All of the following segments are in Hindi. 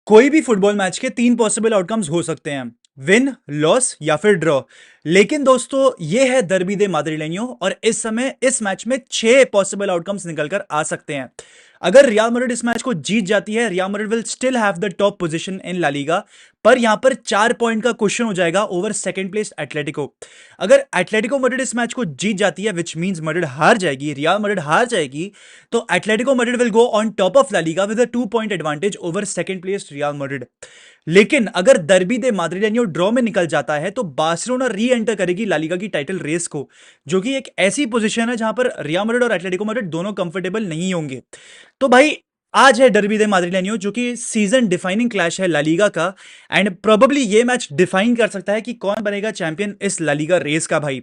कोई भी फुटबॉल मैच के तीन पॉसिबल आउटकम्स हो सकते हैं। विन, लॉस या फिर ड्रॉ। लेकिन दोस्तों ये है दर्बी दे माद्रिलेनियो और इस समय इस मैच में छह पॉसिबल आउटकम्स निकलकर आ सकते हैं। अगर रियल मैड्रिड इस मैच को जीत जाती है, Real Madrid will still have the top position in La Liga. पर यहां पर 4 पॉइंट का क्वेश्चन हो जाएगा ओवर सेकंड प्लेस एटलेटिको। अगर एटलेटिको मैड्रिड इस मैच को जीत जाती है, विच मींस मैड्रिड हार जाएगी, रियल मैड्रिड हार जाएगी, तो Atletico Madrid will go on top of La Liga with a 2 point advantage over second place Real Madrid. लेकिन अगर दर्बी दे माद्रिलेनियो ड्रॉ में निकल जाता है तो बार्सिलोना री एंटर करेगी ला लीगा की टाइटल रेस को, जो कि एक ऐसी पोजीशन है जहां पर रियल मैड्रिड और एटलेटिको मैड्रिड दोनों कंफर्टेबल नहीं होंगे। तो भाई आज है डर्बी दे माद्रिलेनियो, जो कि सीजन डिफाइनिंग क्लैश है ला लीगा का। एंड प्रोबेबली ये मैच डिफाइन कर सकता है कि कौन बनेगा चैंपियन इस ला लीगा रेस का भाई।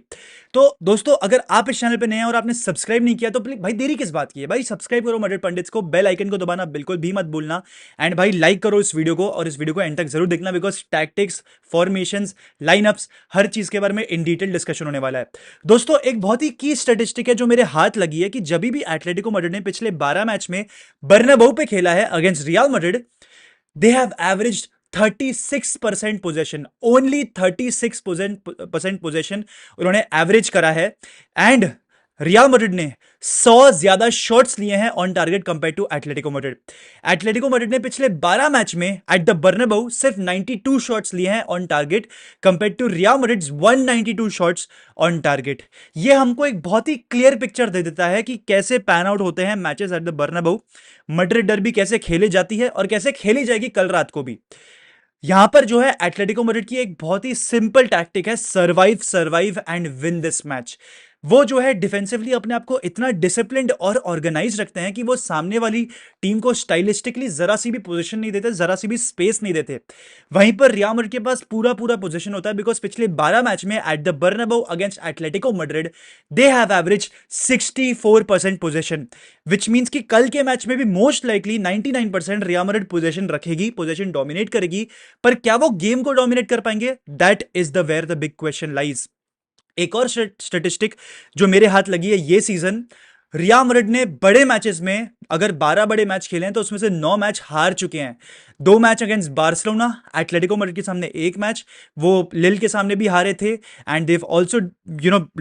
तो दोस्तों अगर आप इस चैनल पे नए हैं और आपने सब्सक्राइब नहीं किया तो प्लीज भाई देरी किस बात की है भाई, सब्सक्राइब करो मैड्रिड पंडित्स को, बेल आइकन को दबाना बिल्कुल भी मत भूलना। एंड भाई लाइक करो इस वीडियो को और इस वीडियो को एंड तक जरूर देखना, बिकॉज टैक्टिक्स, फॉर्मेशंस, लाइनअप्स, हर चीज के बारे में इन डिटेल डिस्कशन होने वाला है। दोस्तों एक बहुत ही की स्टैटिस्टिक है जो मेरे हाथ लगी है कि जब भी एटलेटिको मैड्रिड ने पिछले 12 मैच में बर्नाबाउ पे खेला है against Real Madrid, they have averaged 36% possession, only 36% possession उन्होंने एवरेज करा है। एंड रियल मैड्रिड ने 100 ज्यादा शॉट्स लिए हैं on target compare to Atletico Madrid. Atletico Madrid ने पिछले 12 मैच में एट द बर्नाबाउ सिर्फ 92 शॉट्स लिए हैं on target compare to Real Madrid's 192 shots on target. ये हमको एक बहुत ही क्लियर पिक्चर दे देता है कि कैसे पैन आउट होते हैं matches eight the बर्नाबाउ, Madrid derby कैसे खेली जाती है और कैसे खेली जाएगी कल रात को भी। यहां पर जो है एटलेटिको मैड्रिड की एक बहुत ही सिंपल टैक्टिक है, survive survive and win this match. वो जो है डिफेंसिवली अपने आप को इतना डिसिप्लिन्ड और ऑर्गेनाइज रखते हैं कि वो सामने वाली टीम को स्टाइलिस्टिकली जरा सी भी पोजीशन नहीं देते, जरा सी भी स्पेस नहीं देते। वहीं पर रियल मैड्रिड के पास पूरा पूरा पोजीशन होता है, बिकॉज पिछले 12 मैच में at the Bernabeu against Atletico Madrid they have average 64% possession, which means कि कल के मैच में भी most likely 99% Real Madrid possession रखेगी, पोजीशन डोमिनेट करेगी। पर क्या वो गेम को डोमिनेट कर पाएंगे? That is the where the big question lies. एक और स्टेटिस्टिक जो मेरे हाथ लगी है ये सीजन, रियल मैड्रिड ने बड़े मैचेस में अगर 12 बड़े मैच खेले हैं तो उसमें से 9 मैच हार चुके हैं। 2 match against Barcelona, Atletico Madrid के सामने 1 मैच, वो लिल के सामने भी हारे थे। And they also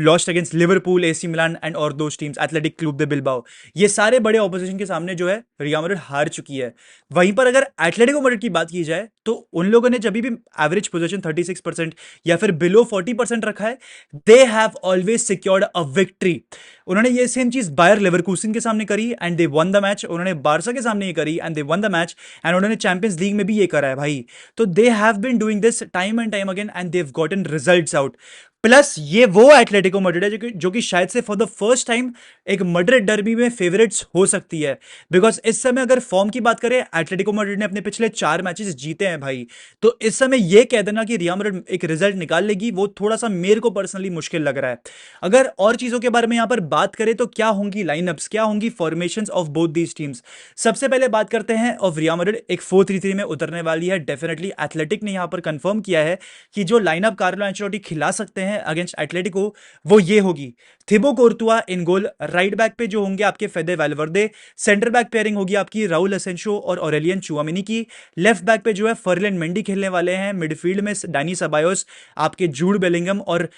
lost against Liverpool, AC Milan and और those teams, Athletic Club de Bilbao. ये सारे बड़े ऑपोजिशन के सामने जो है रियल मैड्रिड हार चुकी है। वहीं पर अगर एटलेटिको मैड्रिड की बात की जाए तो उन लोगों ने जब भी एवरेज पोजीशन 36% या फिर बिलो 40% रखा है, they have always secured a victory. उन्होंने ये सेम चीज बायर लेवरकूसन के सामने करी and they won the match, उन्होंने बारसा के सामने ये करी and they won the match, and उन्होंने चैंपियंस लीग में भी ये करा है भाई। तो they have been doing this time and time again and they have gotten results out. Plus ये वो एटलेटिको मैड्रिड है जो कि शायद से फॉर द फर्स्ट टाइम एक मैड्रिड डर्बी में फेवरेट्स हो सकती है। बिकॉज इस समय अगर फॉर्म की बात करें, एटलेटिको मैड्रिड ने अपने पिछले 4 मैचेस जीते हैं भाई। तो इस समय यह कह देना कि रियल मैड्रिड एक रिजल्ट निकाल लेगी, वो थोड़ा सा मेरे को पर्सनली मुश्किल लग रहा है। अगर और चीजों के बारे में यहां पर बात करें तो क्या होंगी लाइनअप्स, क्या होंगी formations of both these teams. सबसे पहले बात करते हैं ऑफ रियल मैड्रिड, एक 4-3-3 में उतरने वाली है डेफिनेटली। एथलेटिक ने यहां पर कंफर्म किया है कि जो लाइनअप कार्लो एंचेलोटी खिला सकते हैं अगेंस्ट एटलेटिको वो ये होगी। थिबो कोर्तुआ इन गोल, राइट बैक पे जो होंगे आपके फेदे वैल्वर्दे, सेंटर बैक पेयरिंग होगी आपकी राउल असेंशो और ऑरेलियन चुआमिनी की, लेफ्ट बैक पे जो है फर्लिन मेंडी खेलने वाले हैं, मिडफील्ड में डानी सबायोस, आपके जूड बेलिंगम और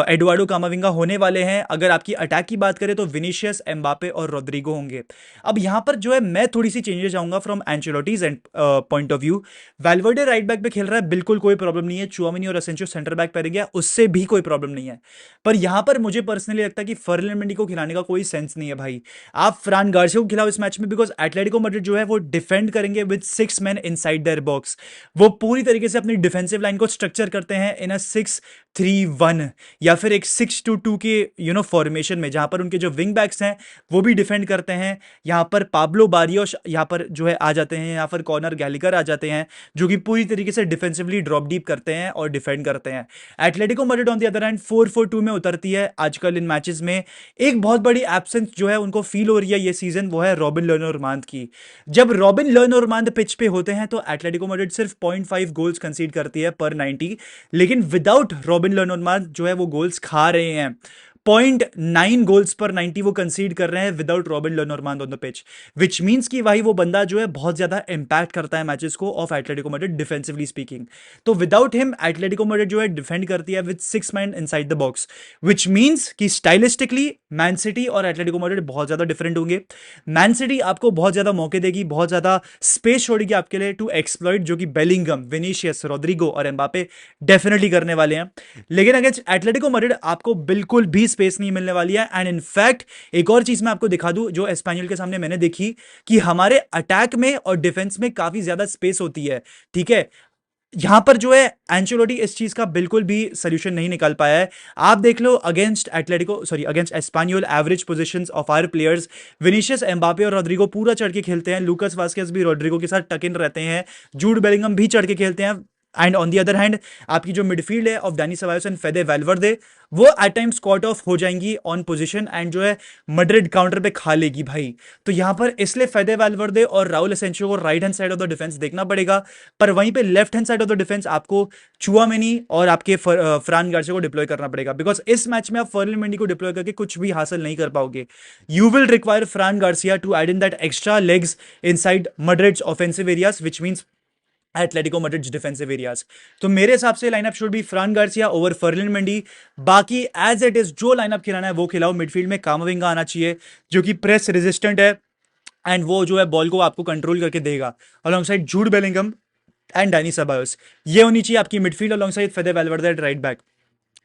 एडुआर्डो कामाविंगा होने वाले हैं। अगर आपकी अटैक की बात करें तो विनीशियस, एम्बापे और रोड्रिगो होंगे। अब यहां पर जो है मैं थोड़ी सी चेंजेस आऊंगा from Ancelotti's end point of view. Valverde right back पे खेल रहा है, बिल्कुल कोई प्रॉब्लम नहीं है। चुआमिनी और असेंशो सेंटर बैक पेयरिंग है, उससे भी कोई प्रॉब्लम नहीं है। पर यहां पर मुझे पर्सनली लगता है कि फर्लिन मेंडी को खिलाने का कोई सेंस नहीं है भाई। आप फ्रान गार्सिया को खिलाओ इस मैच में, बिकॉज एटलेटिको मैड्रिड जो है वो डिफेंड करेंगे with 6 man inside their box. वो पूरी तरीके से अपनी डिफेंसिव लाइन को स्ट्रक्चर करते हैं इन अ 6-3-1 या फिर एक 6-2-2 के फॉर्मेशन में, जहां पर उनके जो विंग बैक्स हैं वो भी डिफेंड करते हैं। यहां पर पाब्लो बारियोस यहां पर जो है आ जाते हैं, यहां पर कॉर्नर गैलिकर आ जाते हैं, जो कि पूरी तरीके से डिफेंसिवली ड्रॉप डीप करते हैं और डिफेंड करते हैं। Atletico Madrid on the other hand 4-4-2 में उतरती है आजकल इन मैचेस में। एक बहुत बड़ी एब्सेंस जो है उनको फील हो रही है ये सीजन, वो है रॉबिन लर्नोरमांद की। जब रॉबिन लर्नोरमांद पिच पे होते हैं तो एटलेटिको मैड्रिड सिर्फ 0.5 गोल्स कंसीड करती है पर 90, लेकिन विदाउट रॉबिन लर्नोरमांद जो है वो गोल्स खा रहे हैं। 0.9 गोल्स पर 90 वो कंसीड कर रहे हैं without Robin Le Normand on the pitch, which means कि भाई वो बंदा जो है बहुत ज्यादा इंपैक्ट करता है मैचेस को of Atletico Madrid defensively speaking. तो विदाउट हिम एटलेटिको मैड्रिड जो है डिफेंड करती है with 6 man inside the box, which means कि स्टाइलिस्टिकली मैन सिटी और एटलेटिको मैड्रिड बहुत ज्यादा डिफरेंट होंगे। मैन सिटी आपको बहुत ज्यादा मौके देगी, बहुत ज्यादा स्पेस छोड़ेगी आपके लिए टू एक्सप्लॉइट, जो कि बेलिंगम, विनीशियस, रोड्रिगो और एम्बापे डेफिनेटली करने वाले हैं। लेकिन अगेंस्ट एटलेटिको मैड्रिड आपको बिल्कुल भी स्पेस नहीं मिलने वाली है। एंड इनफैक्ट एक और चीज मैं आपको दिखा दूं जो एस्पेनियल के सामने मैंने देखी, कि हमारे अटैक में और डिफेंस में काफी ज्यादा स्पेस होती है, ठीक है। यहां पर जो है एंचेलोटी इस चीज का बिल्कुल भी सोल्यूशन नहीं निकाल पाया है। आप देख लो against against Espanyol average positions of our players, Vinicius, Mbappe और रोड्रिगो पूरा चढ़ के खेलते हैं, लूकास वास्केस भी रोड्रिगो के साथ टक इन रहते हैं, जूड बेलिंगम भी चढ़ के खेलते हैं। And on the other hand आपकी जो मिडफील्ड है ऑफ डैनी सेबायोस एंड फेदे वैल्वर्दे, वो एट टाइम्स कॉट ऑफ हो जाएंगी ऑन पोजीशन एंड जो है मैड्रिड काउंटर पे खा लेगी भाई। तो यहां पर इसलिए फेदे वैल्वर्दे और राउल एसेंसियो को right hand side of the defence देखना पड़ेगा, पर वहीं पे left hand side of the defence आपको चुआमेनी और आपके फ्रान गार्सिया को डिप्लॉय करना पड़ेगा, बिकॉज इस मैच में आप फर्लिन मेंडी को डिप्लॉय करके कुछ भी हासिल नहीं कर पाओगे। You will require Fran Garcia to add in that extra legs inside Madrid's offensive areas, which means Atletico Madrid defensive areas. तो मेरे हिसाब से lineup should be Fran Garcia over Ferland Mendy. बाकी एज इट इज जो लाइनअप खिलाना है वो खिलाओ। मिडफील्ड में कामाविंगा आना चाहिए जो कि प्रेस रेजिस्टेंट है एंड वो जो है बॉल को आपको कंट्रोल करके देगा, alongside Jude Bellingham and Danny Ceballos. ये होनी चाहिए आपकी midfield alongside फेदे वैल्वर्दे eight right back.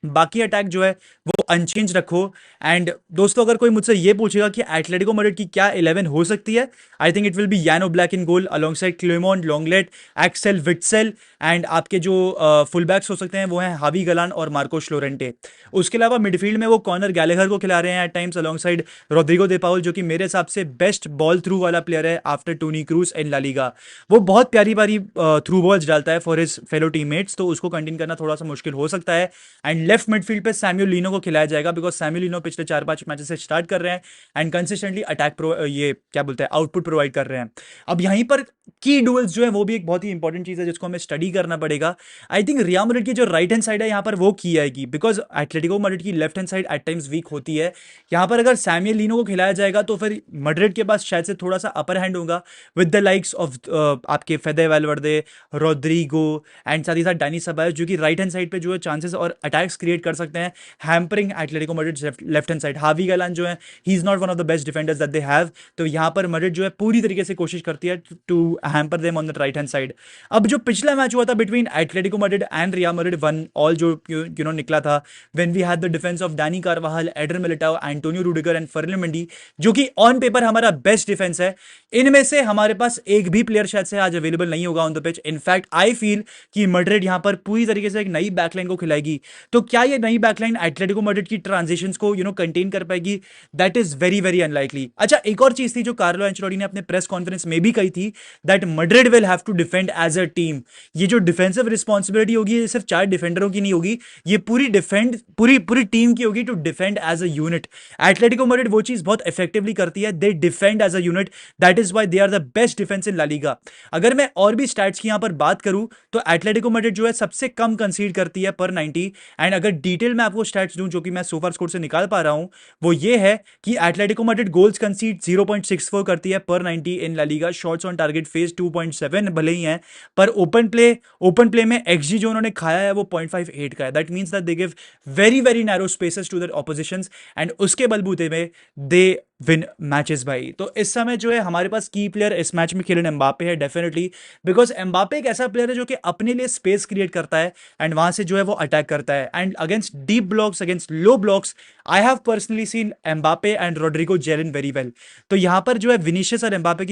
बाकी अटैक जो है वो अनचेंज रखो। एंड दोस्तों अगर कोई मुझसे ये पूछेगा कि एटलेटिको मैड्रिड की क्या 11 हो सकती है, I think it will be Jan Oblak in goal alongside Clement, Lenglet, Axel Witsel. And आपके जो फुल बैक्स हो सकते हैं वो हैं हावी गलान और मार्कोस लोरेंटे। उसके अलावा मिडफील्ड में वो कॉर्नर गैलेगर को खिला रहे हैं at times alongside Rodrigo De Paul, जो कि मेरे हिसाब से बेस्ट बॉल थ्रू वाला प्लेयर है after Toni Kroos in La Liga. वो बहुत प्यारी प्यारी थ्रू बॉल्स डालता है फॉर हिज फेलो टीममेट्स, तो उसको कंटेन करना थोड़ा सा मुश्किल हो सकता है। एंड लेफ्ट मिडफील्ड पे सैमुअल लीनो को खिलाया जाएगा, बिकॉज सैमुअल लीनो पिछले 4-5 मैचेस से स्टार्ट कर रहे हैं एंड कंसिस्टेंटली अटैक ये क्या बोलते हैं आउटपुट प्रोवाइड कर रहे हैं। अब यहीं पर की डुअल्स जो है वो भी एक बहुत ही इंपॉर्टेंट चीज है जिसको हमें स्टडी करना पड़ेगा। आई थिंक रियल मैड्रिड की जो राइट हैंड साइड है यहाँ पर वो की आएगी, बिकॉज एटलेटिको मैड्रिड की left hand side at times weak होती है। यहाँ पर अगर सैमुअल लीनो को खिलाया जाएगा तो फिर मैड्रिड के पास शायद से थोड़ा सा अपर हैंड होगा विद द लाइक्स ऑफ आपके फेदे वैल्वर्दे, रोड्रिगो एंड साथ ही साथ डैनी सेबायोस, जो कि राइट हैंड साइड पे जो है चांसेस और अटैक्स क्रिएट कर सकते हैं, hampering Atletico Madrid left hand side. हावी गलान जो है he is not one of the best defenders that they have, तो यहाँ पर मैड्रिड जो है पूरी तरीके से कोशिश करती है to hamper them on the right hand side. अब जो पिछला मैच हुआ था between Atletico Madrid and Real Madrid 1-1 जो यू नो निकला था, when we had the defence of Dani Carvajal, Eder Militao, Antonio Rudiger and Ferland Mendy, जो कि ऑन पेपर हमारा बेस्ट डिफेंस है। इनमें से हमारे पास एक भी प्लेयर शायद से आज अवेलेबल नहीं होगा on the pitch. In fact I feel कि मैड्रिड यहां पर पूरी तरीके से एक नई बैकलाइन को खिलाएगी। तो क्या ये नई बैकलाइन एटलेटिको मैड्रिड की ट्रांजिशंस को कंटेन कर पाएगी? That is very very unlikely. अच्छा, एक और चीज थी जो कार्लो एंचेलोटी ने अपने प्रेस कॉन्फ्रेंस में भी कही थी, that Madrid will have to defend as a team. ये जो डिफेंसिव रिस्पॉन्सिबिलिटी होगी ये सिर्फ 4 डिफेंडरों की नहीं होगी, ये पूरी टीम की होगी to defend as a unit. Atletico Madrid वो चीज बहुत इफेक्टिवली करती है, they defend as a unit, that is why they are the best defence in La Liga. अगर मैं और भी स्टैट्स की यहां पर बात करूं तो एटलेटिको मैड्रिड जो है सबसे कम कंसीड करती है पर 90। एंड अगर डिटेल में आपको स्टैट्स दूं जो कि मैं सोफर स्कोर से निकाल पा रहा हूं, वो ये है कि एटलेटिको मैड्रिड गोल्स कंसीड 0.64 करती है पर 90 in La Liga. Shots on target face 2.7 भले ही हैं, पर ओपन प्ले में एक्सजी जो उन्होंने खाया है वो 0.58 का है। That means that they give very very narrow spaces to their oppositions and उसके बलबूते में दे विन मैचेस भाई। तो इस समय जो है हमारे पास की प्लेयर इस मैच में खेलन एम्बापे है डेफिनेटली, बिकॉज एम्बापे एक ऐसा प्लेयर है जो कि अपने लिए स्पेस क्रिएट करता है एंड वहां से जो है वो अटैक करता है। And against deep blocks, against low blocks, I have personally seen Mbappe and Rodrygo gel in very well. तो यहां पर जो है विनीशियस और एम्बापे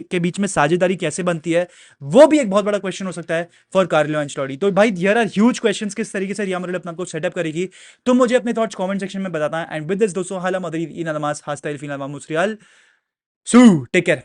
के बीच में साझेदारी कैसे बनती है वो भी एक बहुत बड़ा क्वेश्चन हो सकता है फॉर कार्लो एंचेलोटी। तो भाई हियर आर ह्यूज क्वेश्चंस, किस तरीके से रियल मैड्रिड अपना को सेटअप करेगी। तुम मुझे अपने थॉट्स कमेंट सेक्शन में बताना। एंड विद दिस दोस्तों हाला मदरीद इन नमाज हास्ता इल्फिना मामूस रियल सू टेक केयर।